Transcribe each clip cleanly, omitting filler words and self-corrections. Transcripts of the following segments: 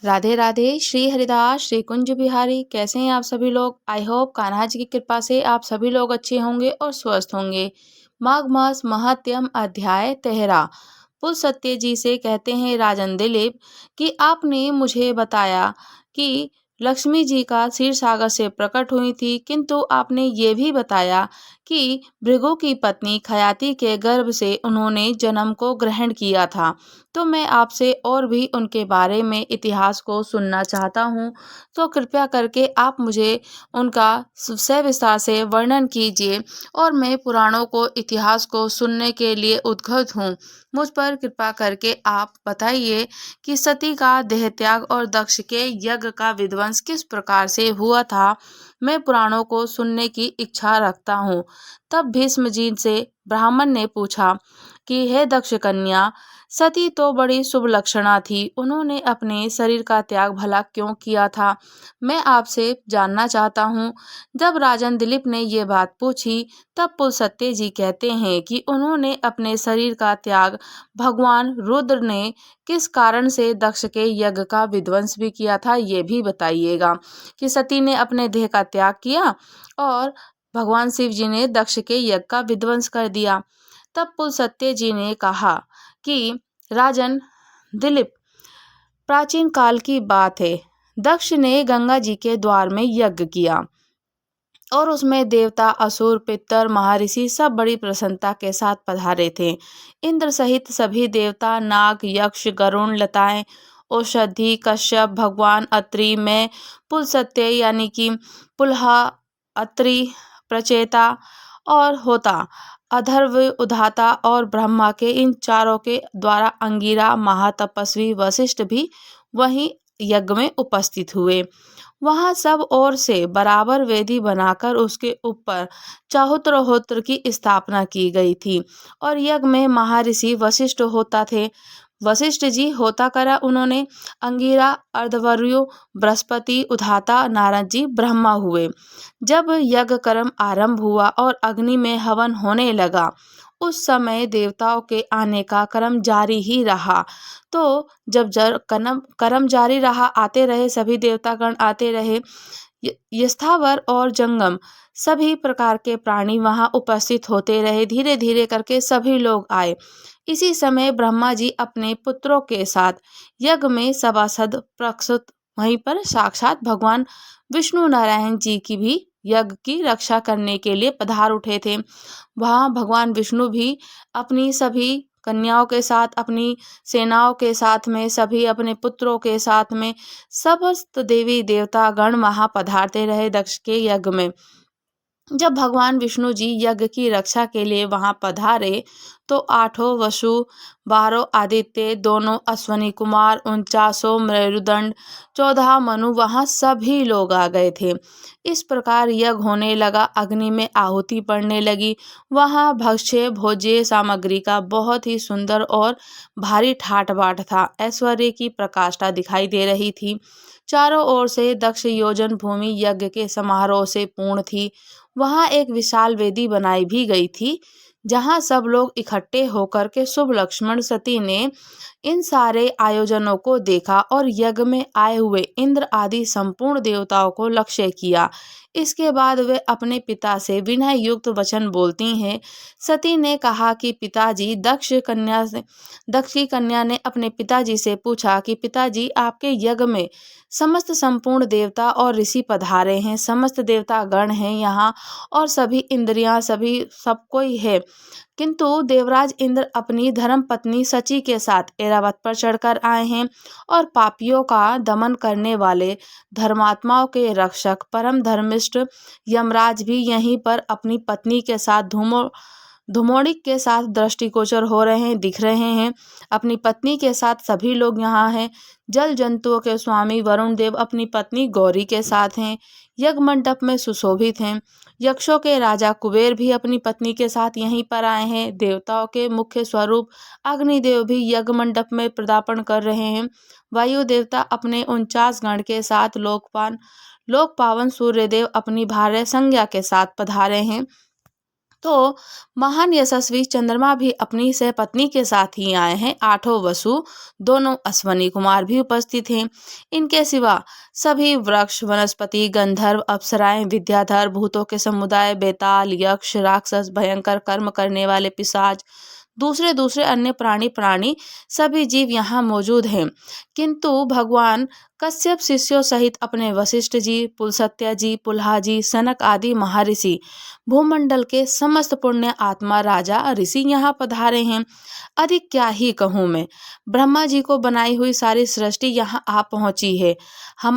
राधे राधे। श्री हरिदास, श्री कुंज बिहारी। कैसे हैं आप सभी लोग? आई होप कान्हा जी की कृपा से आप सभी लोग अच्छे होंगे और स्वस्थ होंगे। माघ मास महात्म्य अध्याय 13। पुल सत्य जी से कहते हैं राजन दिलीप कि आपने मुझे बताया कि लक्ष्मी जी का क्षीर सागर से प्रकट हुई थी, किंतु आपने ये भी बताया कि भृगु की पत्नी खयाति के गर्भ से उन्होंने जन्म को ग्रहण किया था। तो मैं आपसे और भी उनके बारे में इतिहास को सुनना चाहता हूँ, तो कृपया करके आप मुझे उनका सविस्तार से वर्णन कीजिए और मैं पुराणों को इतिहास को सुनने के लिए उद्गत हूँ। मुझ पर कृपा करके आप बताइए कि सती का देह त्याग और दक्ष के यज्ञ का विध्वंस किस प्रकार से हुआ था। मैं पुराणों को सुनने की इच्छा रखता हूँ। तब भीष्म जी से ब्राह्मण ने पूछा कि हे दक्ष कन्या, सती तो बड़ी शुभ लक्षणा थी, उन्होंने अपने शरीर का त्याग भला क्यों किया था? मैं आपसे जानना चाहता हूँ। जब राजन दिलीप ने ये बात पूछी, तब पुलसत्य जी कहते हैं कि उन्होंने अपने शरीर का त्याग भगवान रुद्र ने किस कारण से दक्ष के यज्ञ का विध्वंस भी किया था, ये भी बताइएगा कि सती ने अपने देह का त्याग किया और भगवान शिव जी ने दक्ष के यज्ञ का विध्वंस कर दिया। तब पुलसत्य जी ने कहा कि राजन दिलीप, प्राचीन काल की बात है। दक्ष ने गंगा जी के द्वार में यज्ञ किया और उसमें देवता, असुर, पितर, महर्षि सब बड़ी प्रसन्नता के साथ पधारे थे। इंद्र सहित सभी देवता, नाग, यक्ष, गरुण, लताएं, औषधि, कश्यप, भगवान अत्रि, मैं, पुलसत्य यानी कि पुलहा, अत्रि, प्रचेता और होता, अधर्व, उधाता और ब्रह्मा के इन चारों के द्वारा अंगिरा, महातपस्वी वशिष्ठ भी वहीं यज्ञ में उपस्थित हुए। वहां सब ओर से बराबर वेदी बनाकर उसके ऊपर चाहुत्र की स्थापना की गई थी और यज्ञ में महर्षि वशिष्ठ होता थे। वशिष्ठ जी होता करा उन्होंने, अंगिरा, अर्धवर्यु, बृहस्पति, उधाता, नारद जी ब्रह्मा हुए। जब यज्ञ कर्म आरंभ हुआ और अग्नि में हवन होने लगा, उस समय देवताओं के आने का क्रम जारी ही रहा। तो जब कर्म जारी रहा, आते रहे, सभी देवतागण आते रहे, स्थावर और जंगम सभी प्रकार के प्राणी वहां उपस्थित होते रहे। धीरे धीरे करके सभी लोग आए। इसी समय ब्रह्मा जी अपने पुत्रों के साथ यज्ञ में सभासद प्रस्तुत, वहीं पर साक्षात भगवान विष्णु नारायण जी की भी यज्ञ की रक्षा करने के लिए पधार उठे थे। वहां भगवान विष्णु भी अपनी सभी कन्याओं के साथ, अपनी सेनाओं के साथ में, सभी अपने पुत्रों के साथ में, समस्त देवी देवता गण वहां पधारते रहे दक्ष के यज्ञ में। जब भगवान विष्णु जी यज्ञ की रक्षा के लिए वहां पधारे, तो 8 वसु, 12 आदित्य, दोनों अश्वनी कुमार, 49 मेरुदंड, 14 मनु, वहां सभी लोग आ गए थे। इस प्रकार यज्ञ होने लगा, अग्नि में आहुति पड़ने लगी। वहां भक्ष्य भोज्य सामग्री का बहुत ही सुंदर और भारी ठाट बाट था। ऐश्वर्य की प्रकाष्ठा दिखाई दे रही थी। चारों ओर से दक्ष योजन भूमि यज्ञ के समारोह से पूर्ण थी। वहां एक विशाल वेदी बनाई भी गई थी, जहां सब लोग इकट्ठे होकर के शुभ लक्ष्मण सती ने इन सारे आयोजनों को देखा और यज्ञ में आए हुए इंद्र आदि संपूर्ण देवताओं को लक्ष्य किया। इसके बाद वे अपने पिता से विनय युक्त वचन बोलती हैं। सती ने कहा कि पिताजी, दक्ष की कन्या ने अपने पिताजी से पूछा कि पिताजी, आपके यज्ञ में समस्त संपूर्ण देवता और ऋषि पधारे हैं, समस्त देवता गण हैं यहाँ और सभी इंद्रियां, सभी सब कोई है, किंतु देवराज इंद्र अपनी धर्म पत्नी सची के साथ ऐरावत पर चढ़कर आए हैं और पापियों का दमन करने वाले धर्मात्माओं के रक्षक परम धर्मिष्ठ यमराज भी यहीं पर अपनी पत्नी के साथ धुमोड़िक के साथ दृष्टिगोचर हो रहे हैं, दिख रहे हैं। अपनी पत्नी के साथ सभी लोग यहाँ हैं। जल जंतुओं के स्वामी वरुण देव अपनी पत्नी गौरी के साथ हैं, यज्ञ मंडप में सुशोभित हैं। यक्षों के राजा कुबेर भी अपनी पत्नी के साथ यहीं पर आए हैं। देवताओं के मुख्य स्वरूप अग्निदेव भी यज्ञ मंडप में पदार्पण कर रहे हैं। वायु देवता अपने 49 गण के साथ, लोक पावन सूर्यदेव अपनी भार्य संज्ञा के साथ पधारे हैं। तो महान यशस्वी चंद्रमा भी अपनी सहपत्नी के साथ ही आए हैं। आठों वसु, दोनों अश्वनी कुमार भी उपस्थित हैं। इनके सिवा सभी वृक्ष, वनस्पति, गंधर्व, अप्सराएं, विद्याधर, भूतों के समुदाय, बेताल, यक्ष, राक्षस, भयंकर कर्म करने वाले पिशाच, दूसरे दूसरे अन्य प्राणी सभी जीव यहाँ मौजूद हैं। किंतु भगवान कश्यप शिष्यों सहित अपने वशिष्ठ जी, पुलस्त्य जी, पुलहा जी, सनक आदि महर्षि, भूमंडल के समस्त पुण्य आत्मा, राजा, ऋषि यहाँ पधारे हैं। अधिक क्या ही कहूँ मैं। ब्रह्मा जी को बनाई हुई सारी सृष्टि यहाँ आ पहुँची है।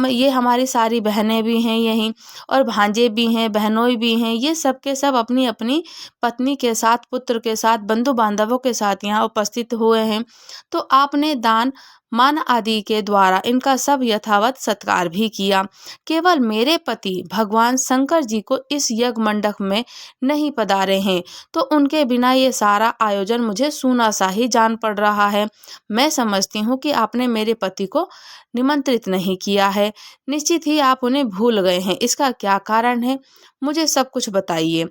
ये हमारी सारी बहनें भी हैं यहीं, और भांजे भी हैं, बहनोई भी हैं। ये सब के सब अपनी अपनी पत्नी के साथ, पुत्र के साथ, बंधु बांधवों के साथ यहाँ उपस्थित हुए हैं। तो आपने दान मान आदि के द्वारा इनका सब यथावत सत्कार भी किया। केवल मेरे पति भगवान शंकर जी को इस यज्ञ मंडप में नहीं पधारे हैं, तो उनके बिना ये सारा आयोजन मुझे सूना सा ही जान पड़ रहा है। मैं समझती हूँ कि आपने मेरे पति को निमंत्रित नहीं किया है। निश्चित ही आप उन्हें भूल गए हैं। इसका क्या कारण है? मुझे सब कुछ बताइए।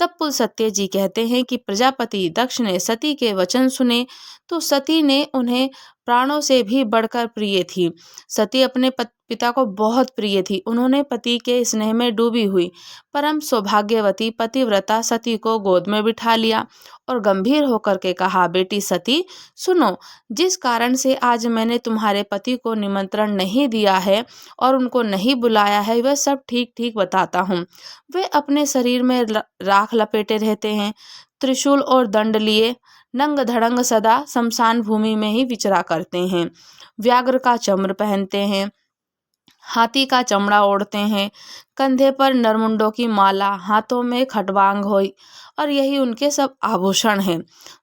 तब पुलस्त्य जी कहते हैं कि प्रजापति दक्ष ने सती के वचन सुने, तो सती ने उन्हें प्राणों से भी बढ़कर प्रिय थी। सती अपने पिता को बहुत प्रिय थी। उन्होंने पति के स्नेह में डूबी हुई परम सौभाग्यवती पतिव्रता सती को गोद में बिठा लिया और गंभीर होकर के कहा, बेटी सती सुनो, जिस कारण से आज मैंने तुम्हारे पति को निमंत्रण नहीं दिया है और उनको नहीं बुलाया है, वह सब ठीक ठीक बताता हूँ। वे अपने शरीर में राख लपेटे रहते हैं, त्रिशूल और दंड लिए नंग धड़ंग सदा शमशान भूमि में ही विचरा करते हैं। व्याघ्र का चम्र पहनते हैं, हाथी का चमड़ा ओढ़ते हैं, कंधे पर नरमुंडों की माला, हाथों में खटवांग होई, और यही उनके सब आभूषण हैं।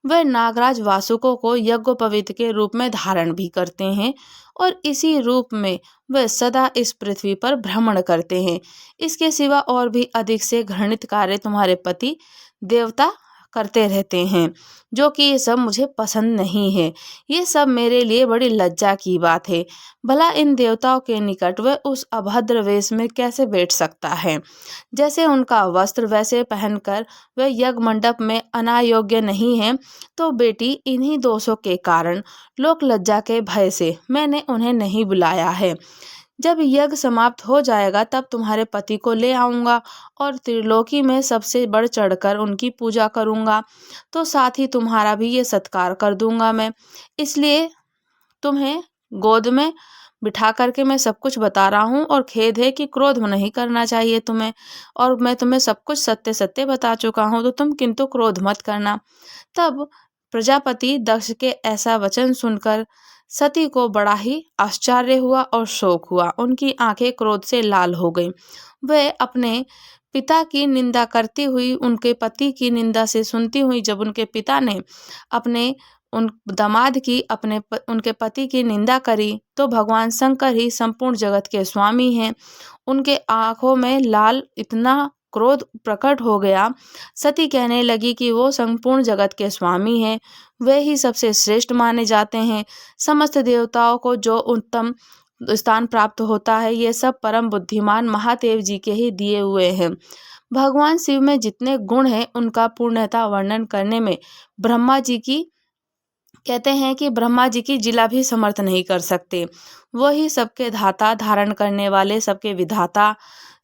वे नागराज वासुकों को यज्ञोपवीत के रूप में धारण भी करते हैं और इसी रूप में वे सदा इस पृथ्वी पर भ्रमण करते हैं। इसके सिवा और भी अधिक से घृणित कार्य तुम्हारे पति देवता करते रहते हैं, जो कि ये सब मुझे पसंद नहीं है। ये सब मेरे लिए बड़ी लज्जा की बात है। भला इन देवताओं के निकट वह उस अभद्र वेश में कैसे बैठ सकता है? जैसे उनका वस्त्र वैसे पहनकर वह यज्ञ मंडप में अनायोग्य नहीं है। तो बेटी, इन्हीं दोषों के कारण, लोक लज्जा के भय से मैंने उन्हें नहीं बुलाया है। जब यज्ञ समाप्त हो जाएगा तब तुम्हारे पति को ले आऊंगा और त्रिलोकी में सबसे बढ़ चढ़कर उनकी पूजा करूंगा। तो साथ ही तुम्हारा भी ये सत्कार कर दूंगा मैं। इसलिए तुम्हें गोद में बिठा करके मैं सब कुछ बता रहा हूँ, और खेद है कि क्रोध नहीं करना चाहिए तुम्हें, और मैं तुम्हें सब कुछ सत्य सत्य बता चुका हूँ, तो तुम किंतु क्रोध मत करना। तब प्रजापति दक्ष के ऐसा वचन सुनकर सती को बड़ा ही आश्चर्य हुआ और शोक हुआ। उनकी आंखें क्रोध से लाल हो गईं। वे अपने पिता की निंदा करती हुई, उनके पति की निंदा से सुनती हुई, जब उनके पिता ने अपने उन दामाद की उनके पति की निंदा करी, तो भगवान शंकर ही संपूर्ण जगत के स्वामी हैं। उनके आंखों में लाल इतना क्रोध प्रकट हो गया। सती कहने लगी कि वो संपूर्ण जगत के स्वामी हैं, वे ही सबसे श्रेष्ठ माने जाते हैं। समस्त देवताओं को जो उत्तम स्थान प्राप्त होता है, ये सब परम बुद्धिमान महादेव जी के ही दिए हुए हैं। भगवान शिव में जितने गुण हैं, उनका पूर्णतः वर्णन करने में ब्रह्मा जी की कहते हैं कि ब्रह्मा जी की जिला भी समर्थ नहीं कर सकते। वही सबके धाता, धारण करने वाले, सबके विधाता,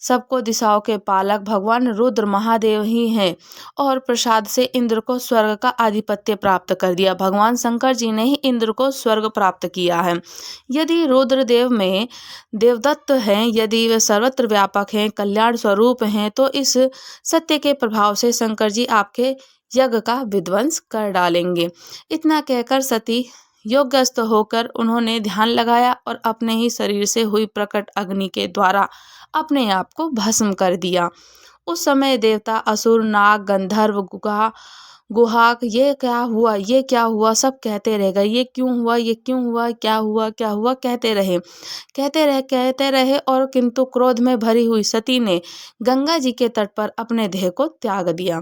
सबको दिशाओं के पालक भगवान रुद्र महादेव ही हैं, और प्रसाद से इंद्र को स्वर्ग का आधिपत्य प्राप्त कर दिया। भगवान शंकर जी ने ही इंद्र को स्वर्ग प्राप्त किया है। यदि रुद्रदेव में देवदत्त हैं, यदि वे सर्वत्र व्यापक हैं, कल्याण स्वरूप हैं, तो इस सत्य के प्रभाव से शंकर जी आपके यज्ञ का विध्वंस कर डालेंगे। इतना कहकर सती योगस्थ होकर उन्होंने ध्यान लगाया और अपने ही शरीर से हुई प्रकट अग्नि के द्वारा अपने आप को भस्म कर दिया। उस समय देवता, असुर, नाग, गंधर्व, गुहाक ये क्या हुआ सब कहते रह गए। ये क्यों हुआ, क्या हुआ कहते रहे और किंतु क्रोध में भरी हुई सती ने गंगा जी के तट पर अपने देह को त्याग दिया।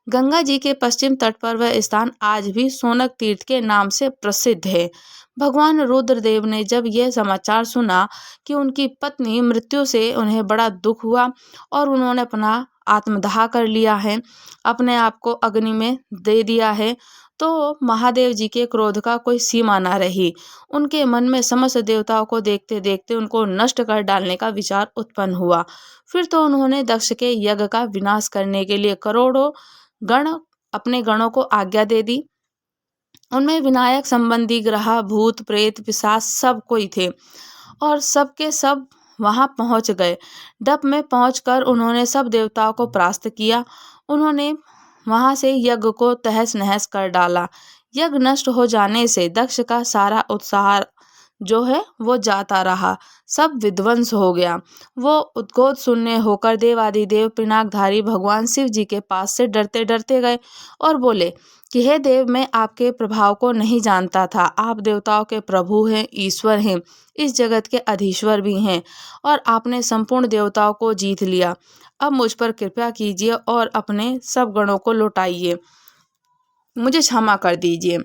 गंगा जी के पश्चिम तट पर वह स्थान आज भी सोनक तीर्थ के नाम से प्रसिद्ध है। भगवान रुद्रदेव ने जब यह समाचार सुना कि उनकी पत्नी मृत्यु से उन्हें बड़ा दुख हुआ, और उन्होंने अपना आत्मदाह कर लिया है, अपने आप को अग्नि में दे दिया है, तो महादेव जी के क्रोध का कोई सीमा ना रही। उनके मन में समस्त देवताओं को देखते देखते उनको नष्ट कर डालने का विचार उत्पन्न हुआ। फिर तो उन्होंने दक्ष के यज्ञ का विनाश करने के लिए करोड़ों गण अपने गणों को आज्ञा दे दी। उनमें विनायक संबंधी ग्रह, भूत, प्रेत, पिशाच सब कोई थे और सब के सब वहां पहुंच गए। डप में पहुंचकर उन्होंने सब देवताओं को परास्त किया। उन्होंने वहां से यज्ञ को तहस नहस कर डाला। यज्ञ नष्ट हो जाने से दक्ष का सारा उत्साह जो है वो जाता रहा, सब विध्वंस हो गया। वो उद्गोत शून्य होकर देवादिदेव पिनाकधारी भगवान शिव जी के पास से डरते डरते गए और बोले कि हे देव, मैं आपके प्रभाव को नहीं जानता था। आप देवताओं के प्रभु हैं, ईश्वर हैं, इस जगत के अधीश्वर भी हैं और आपने संपूर्ण देवताओं को जीत लिया। अब मुझ पर कृपा कीजिए और अपने सब गणों को लौटाइए, मुझे क्षमा कर दीजिए।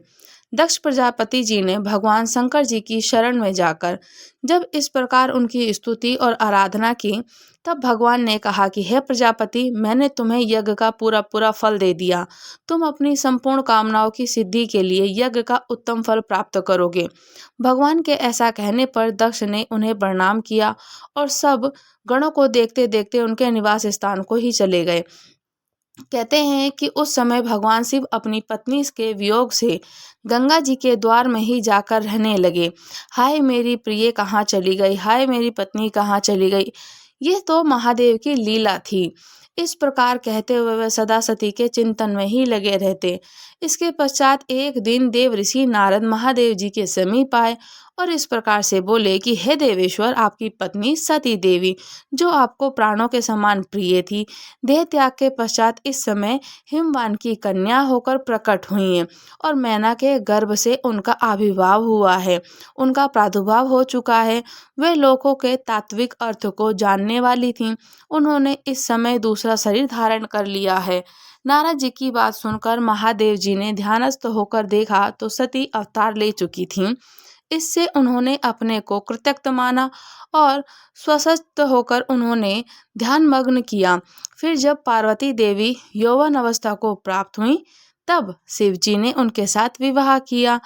दक्ष प्रजापति जी ने भगवान शंकर जी की शरण में जाकर जब इस प्रकार उनकी स्तुति और आराधना की, तब भगवान ने कहा कि हे प्रजापति, मैंने तुम्हें यज्ञ का पूरा पूरा फल दे दिया। तुम अपनी संपूर्ण कामनाओं की सिद्धि के लिए यज्ञ का उत्तम फल प्राप्त करोगे। भगवान के ऐसा कहने पर दक्ष ने उन्हें प्रणाम किया और सब गणों को देखते देखते उनके निवास स्थान को ही चले गए। कहते हैं कि उस समय भगवान शिव अपनी पत्नी के वियोग से गंगा जी के द्वार में ही जाकर रहने लगे। हाय मेरी प्रिय कहाँ चली गई, हाय मेरी पत्नी कहाँ चली गई। ये तो महादेव की लीला थी। इस प्रकार कहते हुए वे सदा सती के चिंतन में ही लगे रहते। इसके पश्चात एक दिन देव ऋषि नारद महादेव जी के समीप आए और इस प्रकार से बोले कि हे देवेश्वर, आपकी पत्नी सती देवी, जो आपको प्राणों के समान प्रिय थी, देह त्याग के पश्चात इस समय हिमवान की कन्या होकर प्रकट हुई है और मैना के गर्भ से उनका आविर्भाव हुआ है, उनका प्रादुर्भाव हो चुका है। वे लोगों के तात्विक अर्थ को जानने वाली थीं। उन्होंने इस समय दूसरा शरीर धारण कर लिया है। नारद जी की बात सुनकर महादेव जी ने ध्यानस्थ होकर देखा तो सती अवतार ले चुकी थीं। इससे उन्होंने अपने को कृतज्ञ माना और स्वस्थ होकर उन्होंने ध्यान मग्न किया। फिर जब पार्वती देवी यौवन अवस्था को प्राप्त हुई, तब शिव जी ने उनके साथ विवाह किया।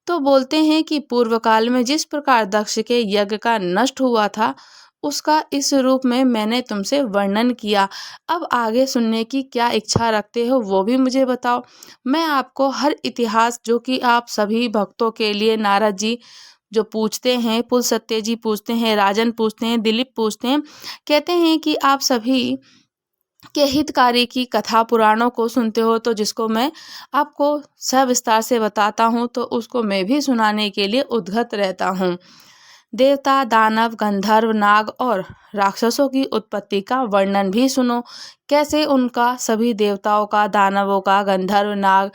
तो बोलते हैं कि पूर्व काल में जिस प्रकार दक्ष के यज्ञ का नष्ट हुआ था, उसका इस रूप में मैंने तुमसे वर्णन किया। अब आगे सुनने की क्या इच्छा रखते हो वो भी मुझे बताओ। मैं आपको हर इतिहास जो कि आप सभी भक्तों के लिए नारद जी जो पूछते हैं, पुलस्त्य जी पूछते हैं, राजन पूछते हैं, दिलीप पूछते हैं, कहते हैं कि आप सभी के हितकारी की कथा पुराणों को सुनते हो, तो जिसको मैं आपको सविस्तार से बताता हूँ तो उसको मैं भी सुनाने के लिए उद्गत रहता हूँ। देवता, दानव, गंधर्व, नाग और राक्षसों की उत्पत्ति का वर्णन भी सुनो। कैसे उनका सभी देवताओं का, दानवों का, गंधर्व, नाग,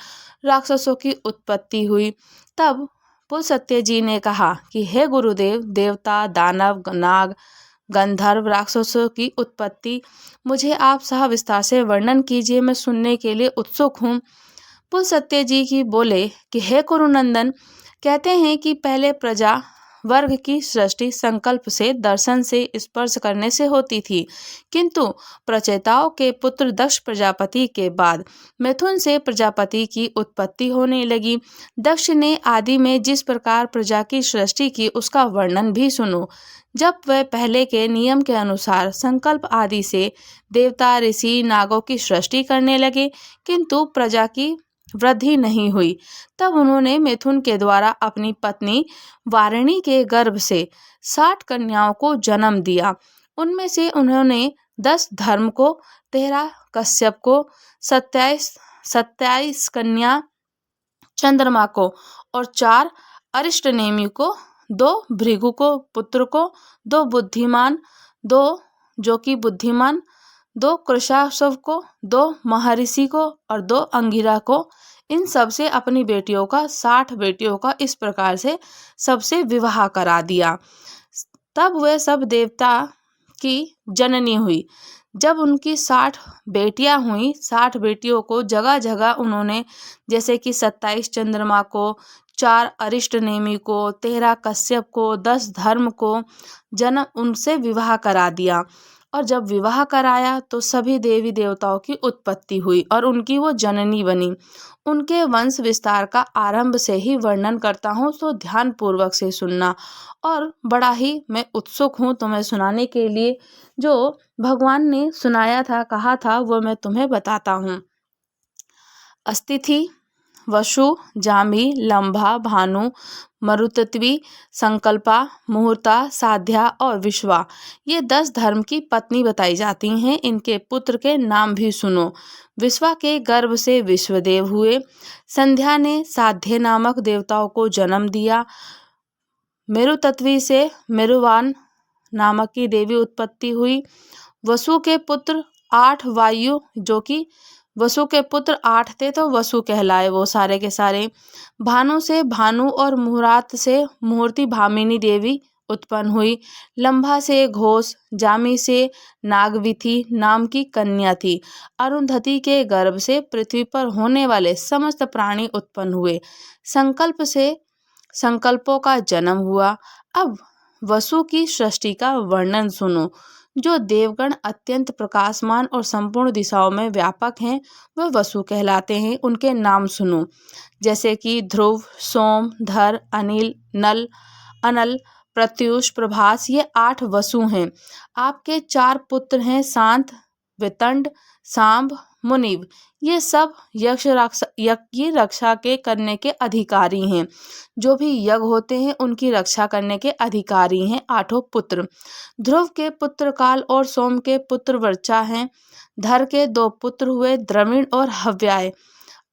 राक्षसों की उत्पत्ति हुई। तब पुलस्त्य जी ने कहा कि हे गुरुदेव, देवता, दानव, नाग, गंधर्व, राक्षसों की उत्पत्ति मुझे आप सविस्तार से वर्णन कीजिए, मैं सुनने के लिए उत्सुक हूँ। पुलस्त्य जी की बोले कि हे कुरुनंदन, कहते हैं कि पहले प्रजा वर्ग की सृष्टि संकल्प से, दर्शन से, स्पर्श करने से होती थी, किंतु प्रचेताओं के पुत्र दक्ष प्रजापति के बाद मिथुन से प्रजापति की उत्पत्ति होने लगी। दक्ष ने आदि में जिस प्रकार प्रजा की सृष्टि की उसका वर्णन भी सुनो। जब वह पहले के नियम के अनुसार संकल्प आदि से देवता, ऋषि, नागों की सृष्टि करने लगे, किंतु प्रजा की वृद्धि नहीं हुई, तब उन्होंने मिथुन के द्वारा अपनी पत्नी वारिणी के गर्भ से 60 कन्याओं को जन्म दिया। उनमें से उन्होंने 10 धर्म को, 13 कश्यप को, 27 कन्या चंद्रमा को और 4 अरिष्टनेमि को, 2 भृगु को पुत्र को, 2 बुद्धिमान, 2 जो कि बुद्धिमान, 2 कृशाश्व को, 2 महर्षि को और 2 अंगिरा को। इन सब से अपनी बेटियों का, 60 बेटियों का इस प्रकार से सबसे विवाह करा दिया। तब वह सब देवता की जननी हुई। जब उनकी 60 बेटियां हुई, 60 बेटियों को जगह जगह उन्होंने जैसे कि 27 चंद्रमा को, 4 अरिष्टनेमि को, 13 कश्यप को, 10 धर्म को जन्म उनसे विवाह करा दिया और जब विवाह कराया तो सभी देवी देवताओं की उत्पत्ति हुई और उनकी वो जननी बनी। उनके वंश विस्तार का आरंभ से ही वर्णन करता हूँ, तो ध्यान पूर्वक से सुनना। और बड़ा ही मैं उत्सुक हूँ तुम्हें सुनाने के लिए। जो भगवान ने सुनाया था, कहा था, वो मैं तुम्हें बताता हूँ। अस्तिथि, वसु, जाम्भी, लंभा, भानु, मरुतत्वी, संकल्पा, मुहूर्ता, साध्या और विश्वा, ये 10 धर्म की पत्नी बताई जाती हैं। इनके पुत्र के नाम भी सुनो। विश्वा के गर्भ से विश्वदेव हुए। संध्या ने साध्य नामक देवताओं को जन्म दिया। मेरुतत्वी से मेरुवान नामक की देवी उत्पत्ति हुई। वसु के पुत्र 8 वायु, जो कि वसु के पुत्र 8 थे तो वसु कहलाए वो सारे के सारे। भानु से भानु और मुहूर्त से मुहूर्ती भामिनी देवी उत्पन्न हुई। लंभा से घोष, जामी से नागविथि नाम की कन्या थी। अरुंधति के गर्भ से पृथ्वी पर होने वाले समस्त प्राणी उत्पन्न हुए। संकल्प से संकल्पों का जन्म हुआ। अब वसु की सृष्टि का वर्णन सुनो। जो देवगण अत्यंत प्रकाशमान और संपूर्ण दिशाओं में व्यापक हैं, वह वसु कहलाते हैं। उनके नाम सुनो, जैसे कि ध्रुव, सोम, धर, अनिल, नल, अनल, प्रत्युष, प्रभास, ये 8 वसु हैं। आपके 4 पुत्र हैं, शांत, वितंड, सांब, मुनिव। ये सब यज्ञ की रक्षा के करने के अधिकारी हैं। जो भी यज्ञ होते हैं उनकी रक्षा करने के अधिकारी हैं 8 पुत्र। ध्रुव के पुत्र काल और सोम के पुत्र वर्चा हैं। धर के 2 पुत्र हुए, द्रविण और हव्याय।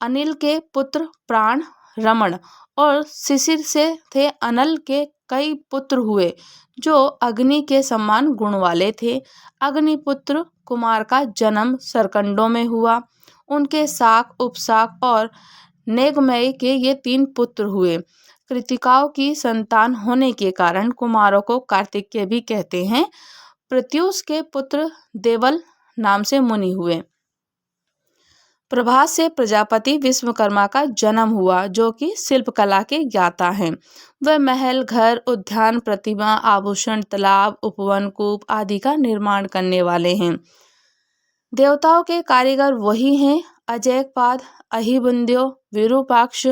अनिल के पुत्र प्राण, रमण और शिशिर से थे। अनल के कई पुत्र हुए जो अग्नि के समान गुण वाले थे। अग्निपुत्र कुमार का जन्म सरकंडों में हुआ। उनके शाक, उपशाक और नेगमय के ये 3 पुत्र हुए। कृतिकाओं की संतान होने के कारण कुमारों को कार्तिकेय भी कहते हैं। प्रत्युष के पुत्र देवल नाम से मुनि हुए। प्रभास से प्रजापति विश्वकर्मा का जन्म हुआ, जो कि शिल्पकला के ज्ञाता हैं। वह महल, घर, उद्यान, प्रतिमा, आभूषण, तालाब, उपवन, कूप आदि का निर्माण करने वाले हैं। देवताओं के कारीगर वही हैं अजयपाद, अहिबुंद्यो, विरूपाक्ष,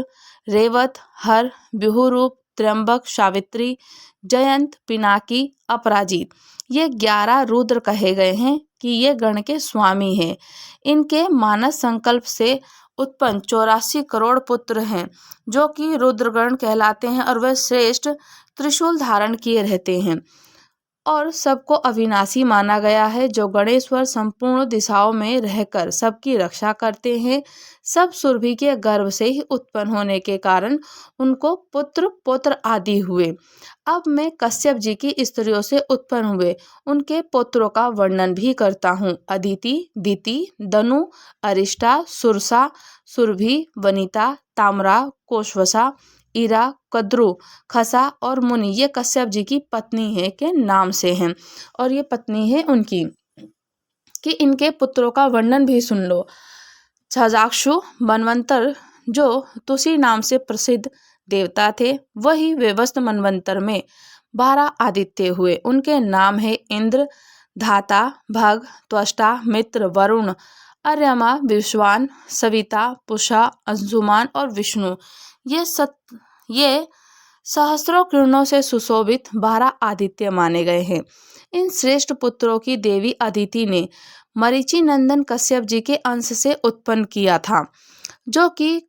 रेवत, हर, बिहुरूप, त्र्यंबक, सावित्री, जयंत, पिनाकी, अपराजित। ये 11 रुद्र कहे गए हैं कि ये गण के स्वामी हैं। इनके मानस संकल्प से उत्पन्न 84 करोड़ पुत्र हैं, जो कि रुद्रगण कहलाते हैं और वह श्रेष्ठ त्रिशूल धारण किए रहते हैं और सबको अविनाशी माना गया है। जो गणेश्वर संपूर्ण दिशाओं में रहकर सबकी रक्षा करते हैं। सब सुरभि के गर्भ से ही उत्पन्न होने के कारण उनको पुत्र पौत्र आदि हुए। अब मैं कश्यप जी की स्त्रियों से उत्पन्न हुए उनके पुत्रों का वर्णन भी करता हूँ। अदिति, दिति, दनु, अरिष्टा, सुरसा, सुरभि, वनिता, ताम्रा, कोशवसा, ईरा, कद्रु, खसा और मुनि, ये कश्यप जी की पत्नी है के नाम से हैं। और ये पत्नी है उनकी कि इनके पुत्रों का वर्णन भी सुन लो। छाजाक्षु मनवंतर, जो तुसी नाम से प्रसिद्ध देवता थे, वही व्यवस्थ मनवंतर में 12 आदित्य हुए। उनके नाम है इंद्र, धाता, भग, त्वष्टा, मित्र, वरुण, अर्यमा, विश्वान, सविता, पुषा, अंशुमान और विष्णु। ये सहस्रों किरणों से सुशोभित 12 आदित्य माने गए हैं। इन श्रेष्ठ पुत्रों की देवी अदिति ने मरीचि नंदन कश्यप जी के अंश से उत्पन्न किया था, जो कि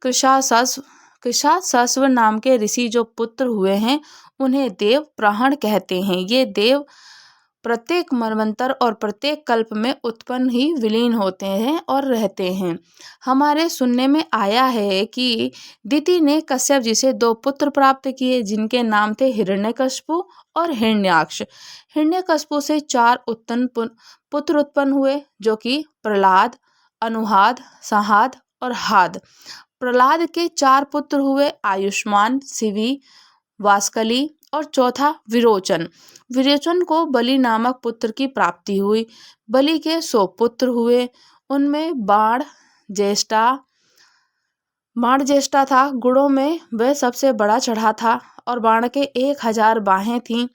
कृशासस्व नाम के ऋषि जो पुत्र हुए हैं उन्हें देव प्रहण कहते हैं। ये देव प्रत्येक मनवंतर और प्रत्येक कल्प में उत्पन्न ही विलीन होते हैं और रहते हैं। हमारे सुनने में आया है कि दिति ने कश्यप जी से 2 पुत्र प्राप्त किए, जिनके नाम थे हिरण्यकशिपु और हिरण्याक्ष। हिरण्यकशिपु से 4 पुत्र उत्पन्न हुए, जो कि प्रहलाद, अनुहाद, संहाद और हाद। प्रहलाद के 4 पुत्र हुए, आयुष्मान, शिवी, वास्कली और चौथा विरोचन। विरोचन को बलि नामक पुत्र की प्राप्ति हुई। बलि के 100 पुत्र हुए, उनमें बाण ज्येष्ठा था। गुणों में वह सबसे बड़ा चढ़ा था और बाण के 1000 बाहें थीं।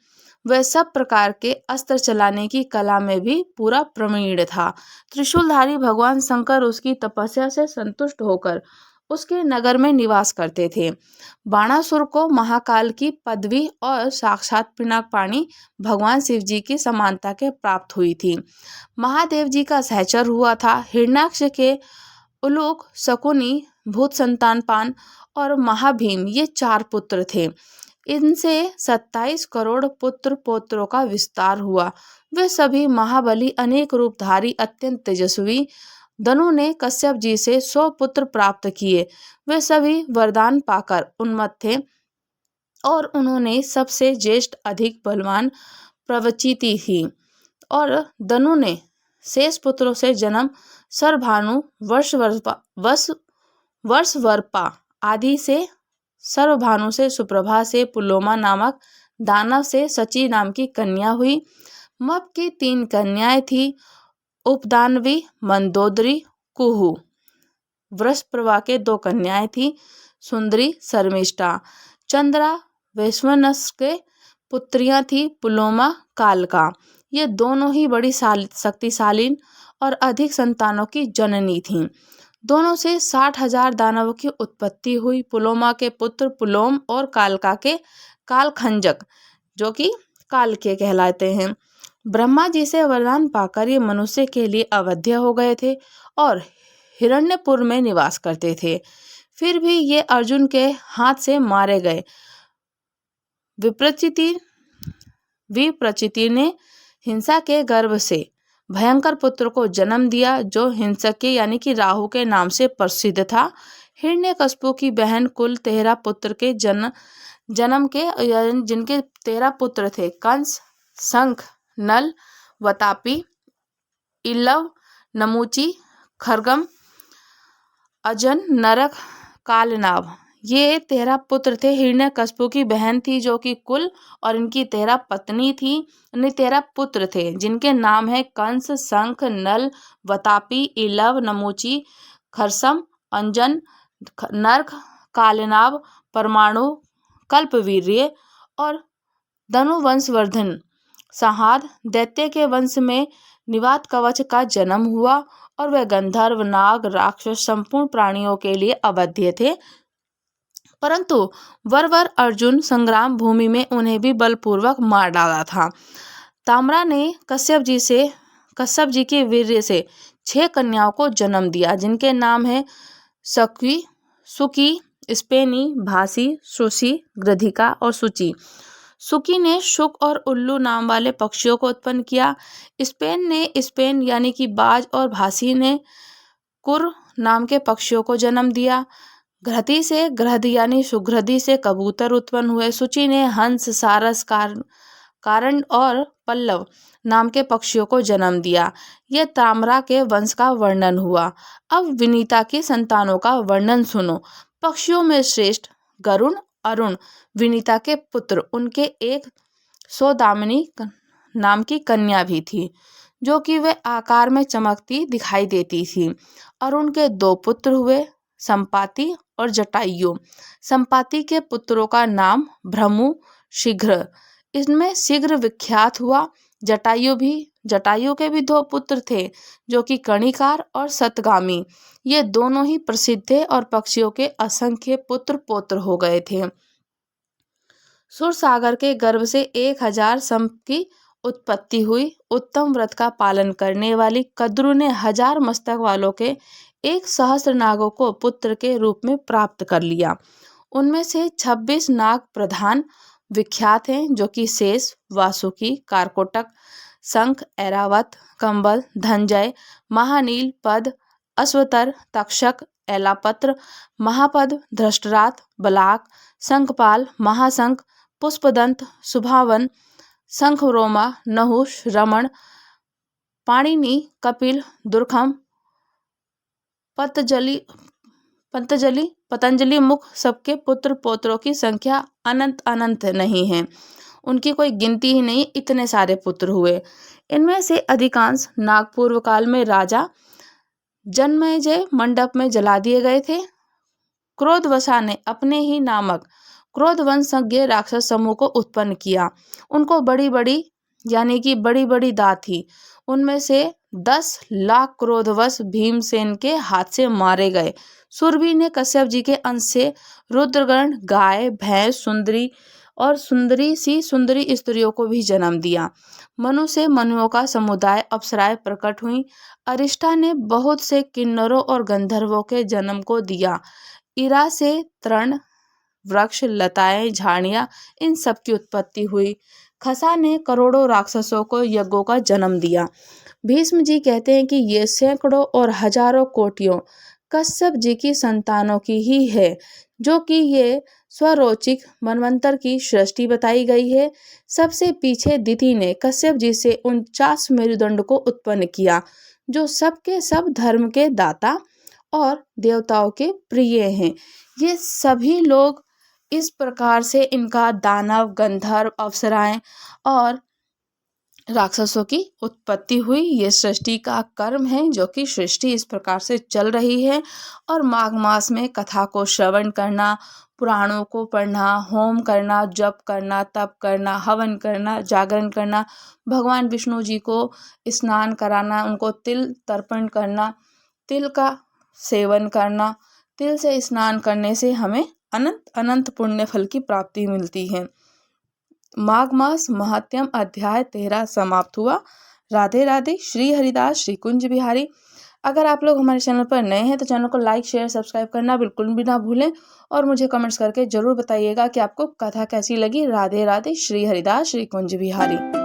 वह सब प्रकार के अस्त्र चलाने की कला में भी पूरा प्रवीण था। त्रिशूलधारी भगवान शंकर उसकी तपस्या से संतुष्ट होकर उसके नगर में निवास करते थे। बाणासुर को महाकाल की पदवी और साक्षात पिनाकपाणी भगवान शिव जी की समानता के प्राप्त हुई थी। महादेव जी का सहचर हुआ था। हिरण्याक्ष के उलूक, शकुनी, भूत संतानपान और महाभीम ये 4 पुत्र थे। इनसे 27 करोड़ पुत्र पौत्रों का विस्तार हुआ। वे सभी महाबली, अनेक रूपधारी, अत्यंत तेजस्वी। धनु ने कश्यप जी से 100 पुत्र प्राप्त किए। वे सभी वरदान पाकर उन्मत्त थे और उन्होंने सबसे ज्येष्ठ, अधिक बलवान प्रवचिति थी। और धनु ने शेष पुत्रों से जन्म सरभानु, वर्षवर्पा आदि से, सर्वभानु से सुप्रभा से, पुलोमा नामक दानव से सची नाम की कन्या हुई। मप की 3 कन्याएं थी, उपदानवी, मंदोदरी, कुहू। वृषप्रभा के 2 कन्याएं थी, सुंदरी, शर्मिष्ठा। चंद्रा वैश्वनस के पुत्रियां थी, पुलोमा, कालका। ये दोनों ही बड़ी शक्तिशाली और अधिक संतानों की जननी थीं। दोनों से 60,000 दानवों की उत्पत्ति हुई। पुलोमा के पुत्र पुलोम और कालका के कालखंजक, जो कि काल के कहलाते हैं। ब्रह्मा जी से वरदान पाकर ये मनुष्य के लिए अवध्य हो गए थे और हिरण्यपुर में निवास करते थे। फिर भी ये अर्जुन के हाथ से मारे गए। विप्रचिति ने हिंसा के गर्भ से भयंकर पुत्र को जन्म दिया, जो हिंसक के यानी कि राहु के नाम से प्रसिद्ध था। हिरण्यकशिपु की बहन कुल 13 पुत्र के जन्म के, जिनके 13 पुत्र थे, कंस, शंख, नल, वतापी, इल्लव, नमूची, खरगम, अजन, नरक, कालनाभ। ये 13 पुत्र थे। हिरण्यकशिपु की बहन थी जो कि कुल, और इनकी 13 पत्नी थी। इन्हें 13 पुत्र थे जिनके नाम है कंस, शंख, नल, वतापी, इलव, नमूची, खरसम, अंजन, नरक, कालनाभ, परमाणु, कल्पवीर्य और धनुवंशवर्धन। संहाद दैत्य के वंश में निवात कवच का जन्म हुआ और वह गंधर्व, नाग, राक्षस, संपूर्ण प्राणियों के लिए अवध्य थे। परंतु वरवर अर्जुन संग्राम भूमि में उन्हें भी बलपूर्वक मार डाला था। ताम्रा ने कश्यप जी के वीर्य से 6 कन्याओं को जन्म दिया, जिनके नाम है सखी, सुकी, स्पेनी, भासी, सुशी, गृधिका और सुचि। सुकी ने शुक और उल्लू नाम वाले पक्षियों को उत्पन्न किया। स्पेन ने स्पेन यानी कि बाज और भासी ने कुर नाम के पक्षियों को जन्म दिया। घृति से गृध यानी सुघृधि से कबूतर उत्पन्न हुए। सुचि ने हंस, सारस, कारण और पल्लव नाम के पक्षियों को जन्म दिया। यह ताम्रा के वंश का वर्णन हुआ। अब विनीता की संतानों का वर्णन सुनो। पक्षियों में श्रेष्ठ गरुण, अरुण विनीता के पुत्र। उनके एक सौदामिनी नाम की कन्या भी थी, जो कि वे आकार में चमकती दिखाई देती थी। अरुण के 2 पुत्र हुए, संपाति और जटायु। संपाति के पुत्रों का नाम भ्रमु, शीघ्र, इसमें शीघ्र विख्यात हुआ। जटायु के भी 2 पुत्र थे, जो कि कणिकार और सतगामी। ये दोनों ही प्रसिद्ध थे और पक्षियों के असंख्य पुत्र पौत्र हो गए थे। सुरसागर के गर्भ से 1000 संप की उत्पत्ति हुई। उत्तम व्रत का पालन करने वाली कद्रु ने 1000 मस्तक वालों के 1 सहस्त्र नागों को पुत्र के रूप में प्राप्त कर लिया। उनमें से 26 नाग प्रधान विख्यात हैं, जो कि शेष, वासुकी, कारकोटक, शंख, ऐरावत, कंबल, धनंजय, महानील, पद, अश्वतर, तक्षक, ऐलापत्र, महापद, धृष्टरात, बलाक, शंखपाल, महाशंख, पुष्पदंत, शुभावन, शंखरोमा, नहुष, रमण, पाणिनि, कपिल, दुर्गम, पतंजलि मुख सबके पुत्र पौत्रों की संख्या अनंत नहीं है। उनकी कोई गिनती ही नहीं, इतने सारे पुत्र हुए। इनमें से अधिकांश नाग पूर्व काल में राजा जन्मेजय मंडप में जला दिए गए थे। क्रोधवशा ने अपने ही नामक क्रोधवंशज्ञ राक्षस समूह को उत्पन्न किया। उनको बड़ी बड़ी यानी कि बड़ी बड़ी दांत थी। उनमें से 10 लाख क्रोधवश भीमसेन के हाथ से मारे गए। सुरभि ने कश्यप जी के अंश से रुद्रगण, गाय, भैंस, सुंदरी और सुंदरी स्त्रियों को भी जन्म दिया। मनु से मनुओं का समुदाय अप्सराएं प्रकट हुई। अरिष्टा ने बहुत से किन्नरों और गंधर्वों के जन्म को दिया। इरा से तृण, वृक्ष, लताएं, झाड़ियां, इन सब की उत्पत्ति हुई। खसा ने करोड़ों राक्षसों को यज्ञों का जन्म दिया। भीष्म जी कहते हैं कि ये सैकड़ों और हजारों कोटियों कश्यप जी की संतानों की ही है, जो कि ये स्वरोचिक मनवंतर की सृष्टि बताई गई है। सबसे पीछे दिति ने कश्यप जी से 49 मेरुदंड को उत्पन्न किया, जो सबके सब धर्म के दाता और देवताओं के प्रिय हैं। ये सभी लोग इस प्रकार से इनका दानव, गंधर्व, अप्सराएं और राक्षसों की उत्पत्ति हुई। ये सृष्टि का कर्म है, जो कि सृष्टि इस प्रकार से चल रही है। और माघ मास में कथा को श्रवण करना, पुराणों को पढ़ना, होम करना, जप करना, तप करना, हवन करना, जागरण करना, भगवान विष्णु जी को स्नान कराना, उनको तिल तर्पण करना, तिल का सेवन करना। तिल से स्नान करने से हमें अनंत अनंत पुण्य फल की प्राप्ति मिलती है। माघ मास महात्म्यम अध्याय 13 समाप्त हुआ। राधे राधे। श्री हरिदास श्री कुंज बिहारी। अगर आप लोग हमारे चैनल पर नए हैं तो चैनल को लाइक, शेयर, सब्सक्राइब करना बिल्कुल भी ना भूलें और मुझे कमेंट्स करके जरूर बताइएगा कि आपको कथा कैसी लगी। राधे राधे। श्री हरिदास श्री कुंज बिहारी।